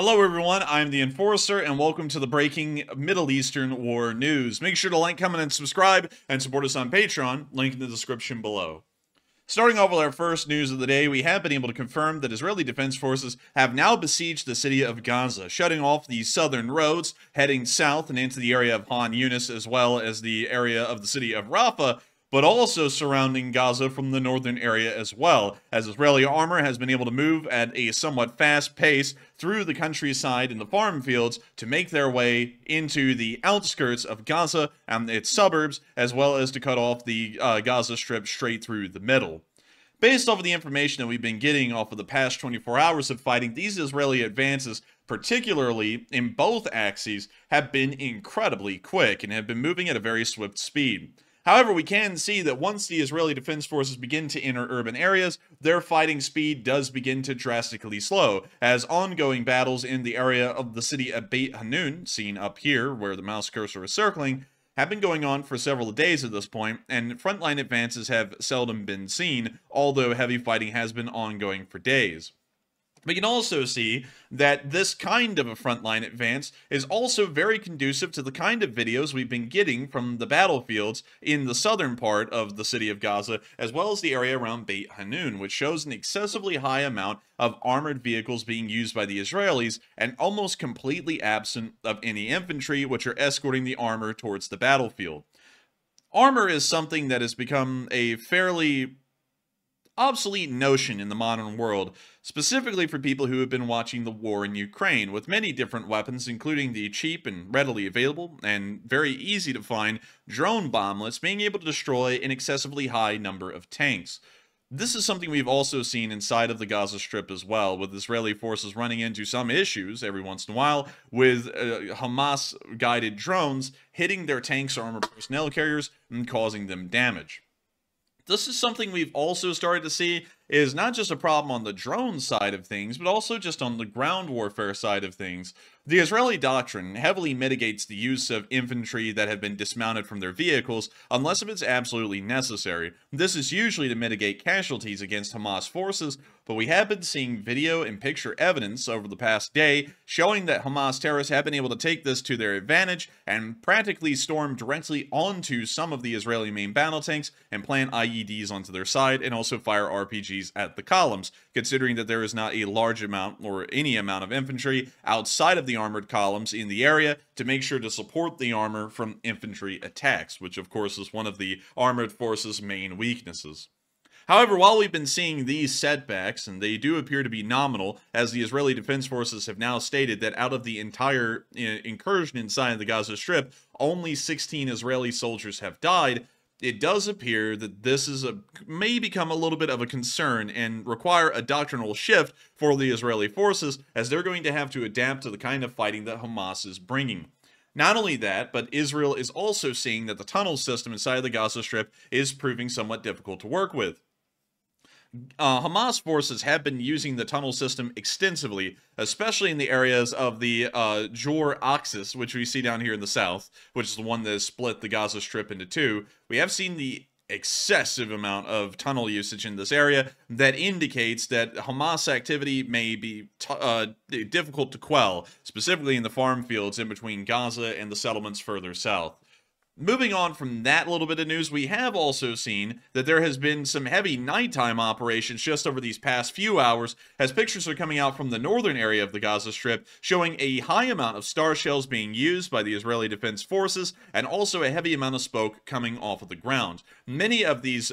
Hello everyone, I'm the Enforcer, and welcome to the breaking Middle Eastern war news. Make sure to like, comment, and subscribe, and support us on Patreon, link in the description below. Starting off with our first news of the day, we have been able to confirm that Israeli Defense Forces have now besieged the city of Gaza, shutting off the southern roads, heading south and into the area of Han Yunis, as well as the area of the city of Rafah, but also surrounding Gaza from the northern area as well, as Israeli armor has been able to move at a somewhat fast pace through the countryside and the farm fields to make their way into the outskirts of Gaza and its suburbs, as well as to cut off the Gaza Strip straight through the middle. Based off of the information that we've been getting off of the past 24 hours of fighting, these Israeli advances, particularly in both axes, have been incredibly quick and have been moving at a very swift speed. However, we can see that once the Israeli Defense Forces begin to enter urban areas, their fighting speed does begin to drastically slow, as ongoing battles in the area of the city of Beit Hanoun, seen up here where the mouse cursor is circling, have been going on for several days at this point, and frontline advances have seldom been seen, although heavy fighting has been ongoing for days. We can also see that this kind of a frontline advance is also very conducive to the kind of videos we've been getting from the battlefields in the southern part of the city of Gaza, as well as the area around Beit Hanoun, which shows an excessively high amount of armored vehicles being used by the Israelis, and almost completely absent of any infantry, which are escorting the armor towards the battlefield. Armor is something that has become a fairly obsolete notion in the modern world, specifically for people who have been watching the war in Ukraine, with many different weapons, including the cheap and readily available and very easy to find drone bomblets being able to destroy an excessively high number of tanks. This is something we've also seen inside of the Gaza Strip as well, with Israeli forces running into some issues every once in a while with Hamas-guided drones hitting their tanks or armored personnel carriers and causing them damage. This is something we've also started to see is not just a problem on the drone side of things, but also just on the ground warfare side of things. The Israeli doctrine heavily mitigates the use of infantry that have been dismounted from their vehicles unless if it's absolutely necessary. This is usually to mitigate casualties against Hamas forces, but we have been seeing video and picture evidence over the past day showing that Hamas terrorists have been able to take this to their advantage and practically storm directly onto some of the Israeli main battle tanks and plant IEDs onto their side and also fire RPGs at the columns, considering that there is not a large amount or any amount of infantry outside of the armored columns in the area to make sure to support the armor from infantry attacks, which of course is one of the armored forces' main weaknesses. However, while we've been seeing these setbacks, and they do appear to be nominal, as the Israeli Defense Forces have now stated that out of the entire incursion inside the Gaza Strip, only 16 Israeli soldiers have died, it does appear that this may become a little bit of a concern and require a doctrinal shift for the Israeli forces, as they're going to have to adapt to the kind of fighting that Hamas is bringing. Not only that, but Israel is also seeing that the tunnel system inside the Gaza Strip is proving somewhat difficult to work with. Hamas forces have been using the tunnel system extensively, especially in the areas of the Jor axis, which we see down here in the south, which is the one that has split the Gaza Strip into two. We have seen the excessive amount of tunnel usage in this area that indicates that Hamas activity may be difficult to quell, specifically in the farm fields in between Gaza and the settlements further south. Moving on from that little bit of news, we have also seen that there has been some heavy nighttime operations just over these past few hours, as pictures are coming out from the northern area of the Gaza Strip showing a high amount of star shells being used by the Israeli Defense Forces and also a heavy amount of smoke coming off of the ground. Many of these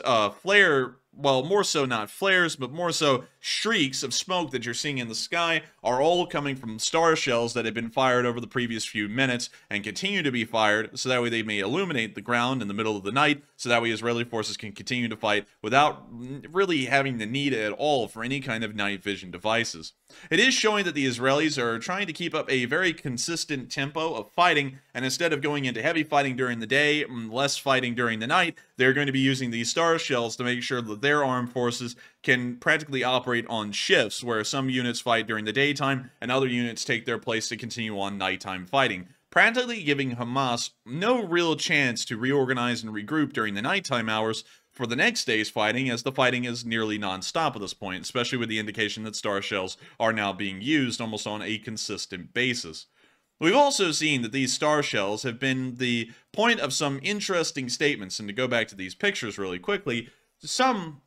well, more so not flares, but more so streaks of smoke that you're seeing in the sky are all coming from star shells that have been fired over the previous few minutes and continue to be fired, so that way they may illuminate the ground in the middle of the night, so that way Israeli forces can continue to fight without really having the need at all for any kind of night vision devices. It is showing that the Israelis are trying to keep up a very consistent tempo of fighting, and instead of going into heavy fighting during the day, less fighting during the night, they're going to be using these star shells to make sure that their armed forces can practically operate on shifts, where some units fight during the daytime and other units take their place to continue on nighttime fighting, practically giving Hamas no real chance to reorganize and regroup during the nighttime hours for the next day's fighting, as the fighting is nearly non-stop at this point, especially with the indication that star shells are now being used almost on a consistent basis. We've also seen that these star shells have been the point of some interesting statements, and to go back to these pictures really quickly, some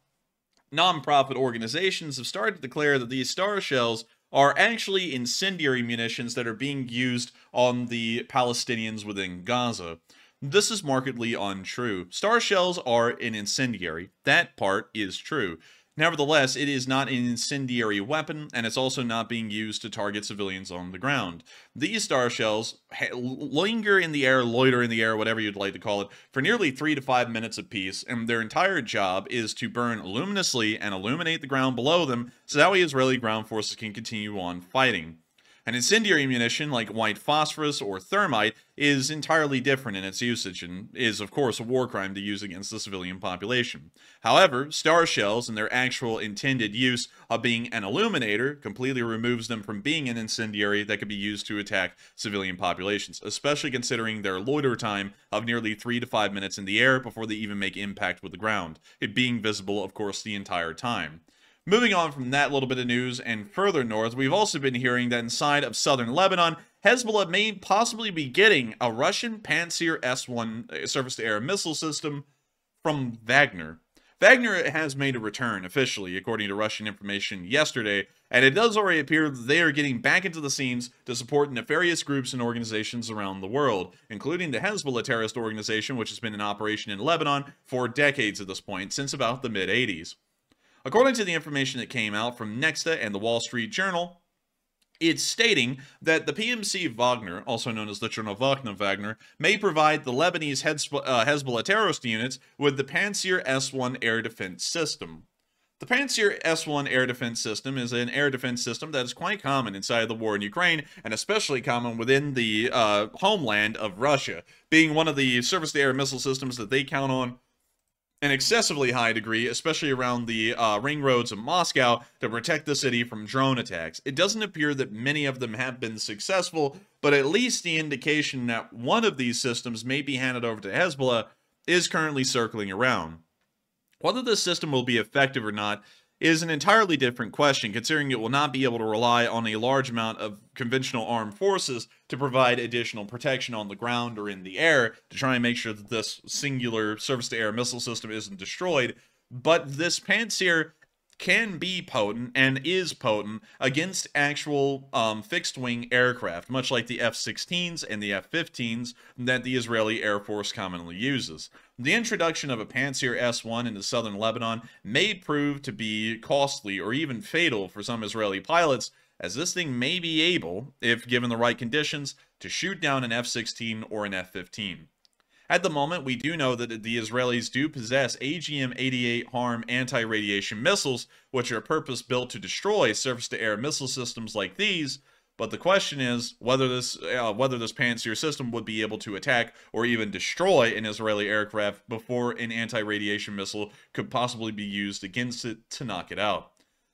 non-profit organizations have started to declare that these star shells are actually incendiary munitions that are being used on the Palestinians within Gaza. This is markedly untrue. Star shells are an incendiary. That part is true. Nevertheless, it is not an incendiary weapon, and it's also not being used to target civilians on the ground. These star shells linger in the air, loiter in the air, whatever you'd like to call it, for nearly 3 to 5 minutes apiece, and their entire job is to burn luminously and illuminate the ground below them, so that way Israeli ground forces can continue on fighting. An incendiary munition, like white phosphorus or thermite, is entirely different in its usage and is, of course, a war crime to use against the civilian population. However, star shells and their actual intended use of being an illuminator completely removes them from being an incendiary that could be used to attack civilian populations, especially considering their loiter time of nearly 3 to 5 minutes in the air before they even make impact with the ground, it being visible, of course, the entire time. Moving on from that little bit of news and further north, we've also been hearing that inside of southern Lebanon, Hezbollah may possibly be getting a Russian Pantsir S-1 surface-to-air missile system from Wagner. Wagner has made a return officially, according to Russian information yesterday, and it does already appear that they are getting back into the scenes to support nefarious groups and organizations around the world, including the Hezbollah terrorist organization, which has been in operation in Lebanon for decades at this point, since about the mid-80s. According to the information that came out from Nexta and the Wall Street Journal, it's stating that the PMC Wagner, also known as the Chernovakna Wagner, may provide the Lebanese Hezbollah terrorist units with the Pantsir S-1 air defense system. The Pantsir S-1 air defense system is an air defense system that is quite common inside the war in Ukraine, and especially common within the homeland of Russia, being one of the surface-to-air missile systems that they count on an excessively high degree, especially around the ring roads of Moscow, to protect the city from drone attacks. It doesn't appear that many of them have been successful, but at least the indication that one of these systems may be handed over to Hezbollah is currently circling around. Whether this system will be effective or not is an entirely different question, considering it will not be able to rely on a large amount of conventional armed forces to provide additional protection on the ground or in the air to try and make sure that this singular surface-to-air missile system isn't destroyed. But this Pantsir can be potent and is potent against actual fixed-wing aircraft, much like the F-16s and the F-15s that the Israeli Air Force commonly uses. The introduction of a Pantsir S-1 into southern Lebanon may prove to be costly or even fatal for some Israeli pilots, as this thing may be able, if given the right conditions, to shoot down an F-16 or an F-15. At the moment, we do know that the Israelis do possess AGM-88 HARM anti-radiation missiles, which are purpose-built to destroy surface-to-air missile systems like these, but the question is whether this Pantsir system would be able to attack or even destroy an Israeli aircraft before an anti-radiation missile could possibly be used against it to knock it out.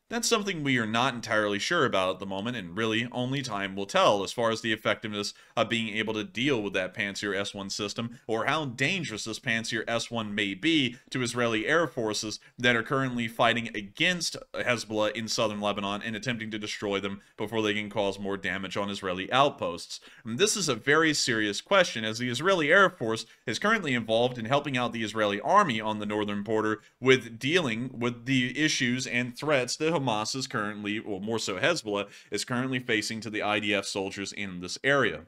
That's something we are not entirely sure about at the moment, and really only time will tell as far as the effectiveness of being able to deal with that Pantsir S-1 system, or how dangerous this Pantsir S-1 may be to Israeli air forces that are currently fighting against Hezbollah in southern Lebanon and attempting to destroy them before they can cause more damage on Israeli outposts. And this is a very serious question, as the Israeli Air Force is currently involved in helping out the Israeli army on the northern border with dealing with the issues and threats that Hamas is currently, or more so Hezbollah, is currently facing to the IDF soldiers in this area.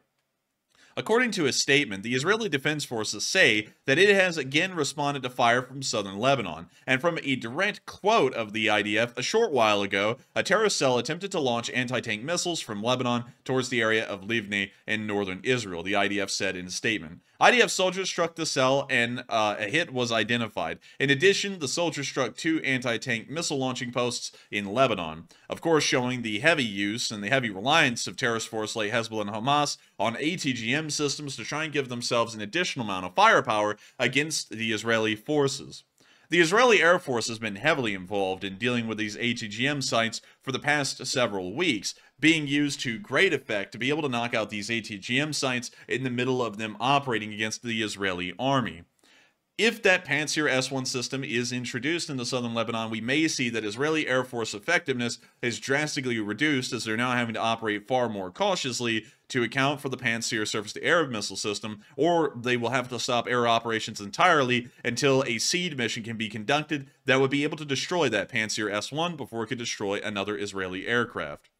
According to a statement, the Israeli Defense Forces say that it has again responded to fire from southern Lebanon, and from a direct quote of the IDF, a short while ago, a terrorist cell attempted to launch anti-tank missiles from Lebanon towards the area of Livni in northern Israel, the IDF said in a statement. IDF soldiers struck the cell and a hit was identified. In addition, the soldiers struck 2 anti-tank missile launching posts in Lebanon, of course showing the heavy use and the heavy reliance of terrorist forces like Hezbollah and Hamas on ATGM systems to try and give themselves an additional amount of firepower against the Israeli forces. The Israeli Air Force has been heavily involved in dealing with these ATGM sites for the past several weeks, being used to great effect to be able to knock out these ATGM sites in the middle of them operating against the Israeli army. If that Pantsir S-1 system is introduced into southern Lebanon, we may see that Israeli Air Force effectiveness is drastically reduced, as they're now having to operate far more cautiously to account for the Pantsir surface-to-air missile system, or they will have to stop air operations entirely until a seed mission can be conducted that would be able to destroy that Pantsir S-1 before it could destroy another Israeli aircraft.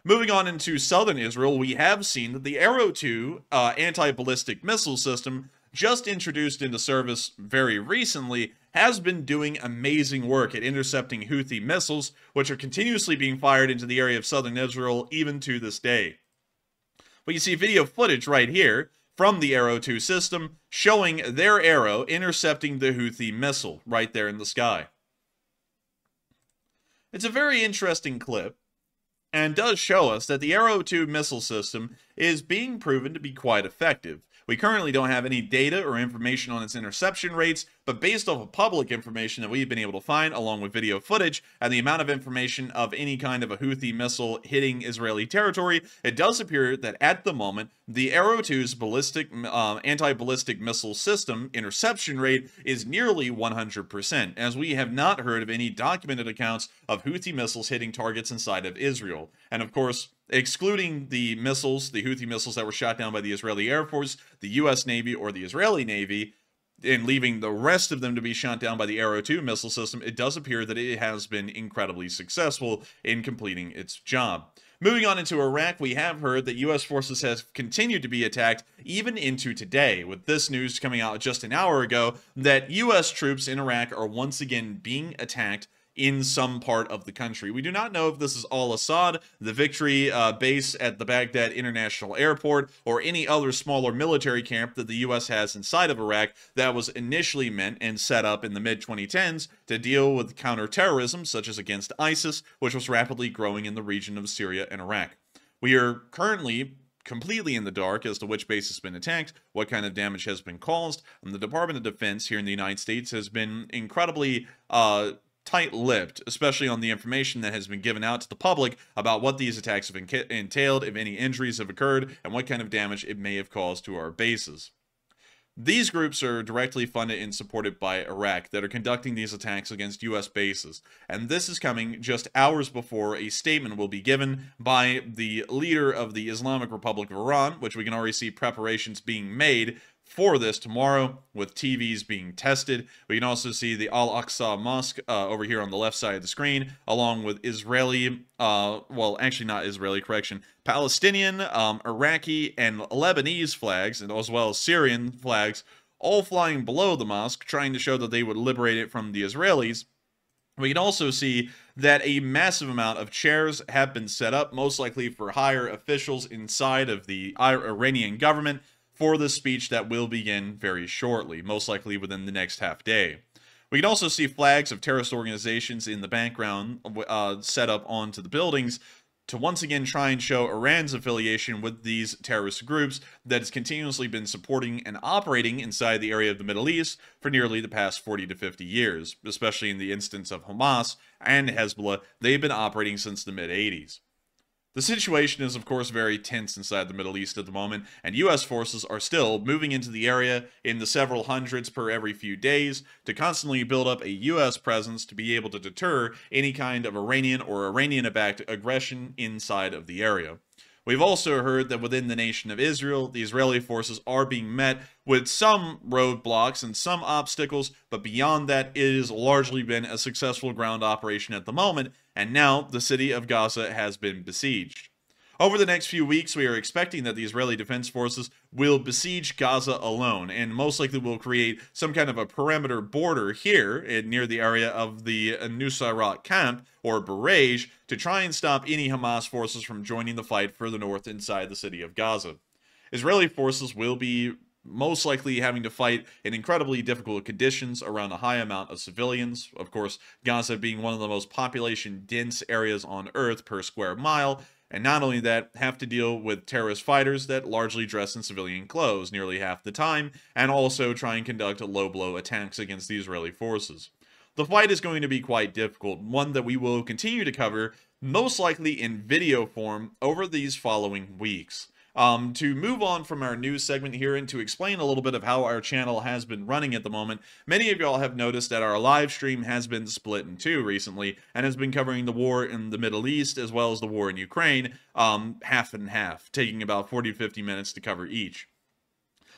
Moving on into southern Israel, we have seen that the Arrow 2 anti-ballistic missile system, just introduced into service very recently, has been doing amazing work at intercepting Houthi missiles, which are continuously being fired into the area of southern Israel even to this day. But you see video footage right here from the Arrow 2 system showing their Arrow intercepting the Houthi missile right there in the sky. It's a very interesting clip, and does show us that the Arrow 2 missile system is being proven to be quite effective. We currently don't have any data or information on its interception rates, but based off of public information that we've been able to find, along with video footage, and the amount of information of any kind of a Houthi missile hitting Israeli territory, it does appear that at the moment, the Arrow 2's anti-ballistic missile system interception rate is nearly 100%, as we have not heard of any documented accounts of Houthi missiles hitting targets inside of Israel. And of course, excluding the missiles, the Houthi missiles that were shot down by the Israeli Air Force, the U.S. Navy, or the Israeli Navy, and leaving the rest of them to be shot down by the Arrow 2 missile system, it does appear that it has been incredibly successful in completing its job. Moving on into Iraq, we have heard that U.S. forces have continued to be attacked even into today, with this news coming out just an hour ago that U.S. troops in Iraq are once again being attacked in some part of the country. We do not know if this is al-Assad, the victory base at the Baghdad International Airport, or any other smaller military camp that the U.S. has inside of Iraq that was initially meant and set up in the mid-2010s to deal with counterterrorism, such as against ISIS, which was rapidly growing in the region of Syria and Iraq. We are currently completely in the dark as to which base has been attacked, what kind of damage has been caused, and the Department of Defense here in the United States has been incredibly tight-lipped, especially on the information that has been given out to the public about what these attacks have entailed, if any injuries have occurred, and what kind of damage it may have caused to our bases. These groups are directly funded and supported by Iraq that are conducting these attacks against U.S. bases, and this is coming just hours before a statement will be given by the leader of the Islamic Republic of Iran, which we can already see preparations being made for this tomorrow, with TVs being tested. We can also see the Al-Aqsa Mosque over here on the left side of the screen, along with Israeli, well, actually not Israeli, correction, Palestinian, Iraqi, and Lebanese flags, and as well as Syrian flags, all flying below the mosque, trying to show that they would liberate it from the Israelis. We can also see that a massive amount of chairs have been set up, most likely for higher officials inside of the Iranian government, for this speech that will begin very shortly, most likely within the next half day. We can also see flags of terrorist organizations in the background set up onto the buildings to once again try and show Iran's affiliation with these terrorist groups that has continuously been supporting and operating inside the area of the Middle East for nearly the past 40 to 50 years, especially in the instance of Hamas and Hezbollah. They've been operating since the mid-80s. The situation is, of course, very tense inside the Middle East at the moment, and U.S. forces are still moving into the area in the several hundreds per every few days to constantly build up a U.S. presence to be able to deter any kind of Iranian or Iranian-backed aggression inside of the area. We've also heard that within the nation of Israel, the Israeli forces are being met with some roadblocks and some obstacles, but beyond that, it has largely been a successful ground operation at the moment, and now the city of Gaza has been besieged. Over the next few weeks, we are expecting that the Israeli Defense Forces will besiege Gaza alone, and most likely will create some kind of a perimeter border here near the area of the Nusayrat camp, or barrage, to try and stop any Hamas forces from joining the fight further north inside the city of Gaza. Israeli forces will be most likely having to fight in incredibly difficult conditions around a high amount of civilians. Of course, Gaza being one of the most population-dense areas on Earth per square mile, and not only that, have to deal with terrorist fighters that largely dress in civilian clothes nearly half the time, and also try and conduct low-blow attacks against the Israeli forces. The fight is going to be quite difficult, one that we will continue to cover, most likely in video form, over these following weeks. To move on from our news segment here and to explain a little bit of how our channel has been running at the moment, many of y'all have noticed that our live stream has been split in two recently and has been covering the war in the Middle East as well as the war in Ukraine, half and half, taking about 40 to 50 minutes to cover each.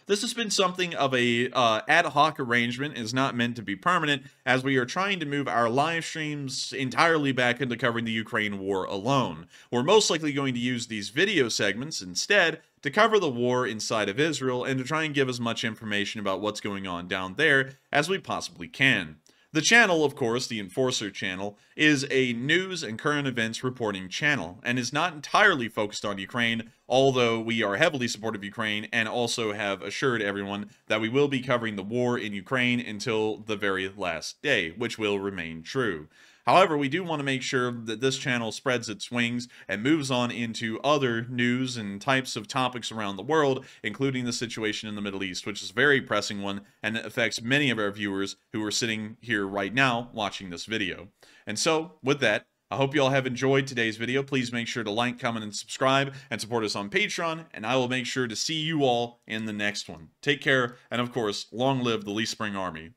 This has been something of a ad hoc arrangement. Is not meant to be permanent, as we are trying to move our live streams entirely back into covering the Ukraine war alone. We're most likely going to use these video segments instead to cover the war inside of Israel and to try and give as much information about what's going on down there as we possibly can. The channel, of course, the Enforcer channel, is a news and current events reporting channel, and is not entirely focused on Ukraine, although we are heavily supportive of Ukraine and also have assured everyone that we will be covering the war in Ukraine until the very last day, which will remain true. However, we do want to make sure that this channel spreads its wings and moves on into other news and types of topics around the world, including the situation in the Middle East, which is a very pressing one and it affects many of our viewers who are sitting here right now watching this video. And so, with that, I hope you all have enjoyed today's video. Please make sure to like, comment, and subscribe, and support us on Patreon, and I will make sure to see you all in the next one. Take care, and of course, long live the Lee Spring Army.